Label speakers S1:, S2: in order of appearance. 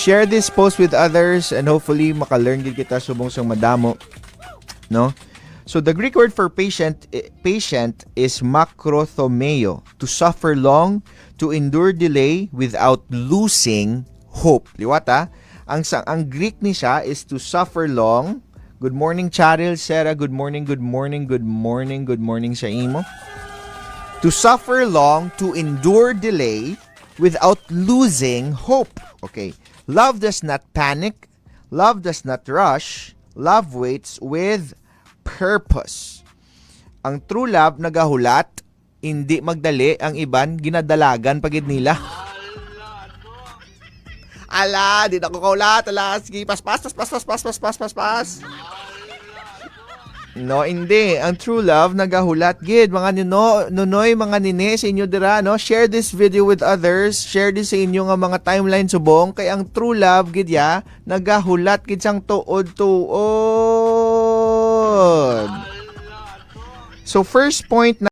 S1: Share this post with others and hopefully maka-learn gid kita subong sang madamo, no? So the Greek word for patient is makrothomeo, to suffer long, to endure delay without losing hope. Liwata, ang Greek ni siya is to suffer long. Good morning, Charil, Sarah. Good morning sa imo. To suffer long, to endure delay without losing hope. Okay. Love does not panic. Love does not rush. Love waits with purpose. Ang true love nagahulat, hindi magdali, ang iban ginadalagan pagid nila. Ala, di na ko kaulat. Ala, sige, pas. No, hindi. Ang true love nagahulat gid, mga nunoy, mga nine sa inyo dira, no? Share this video with others. Share this sa inyo nga mga timeline subong, kay ang true love gid ya nagahulat gid sang tuod. So first point na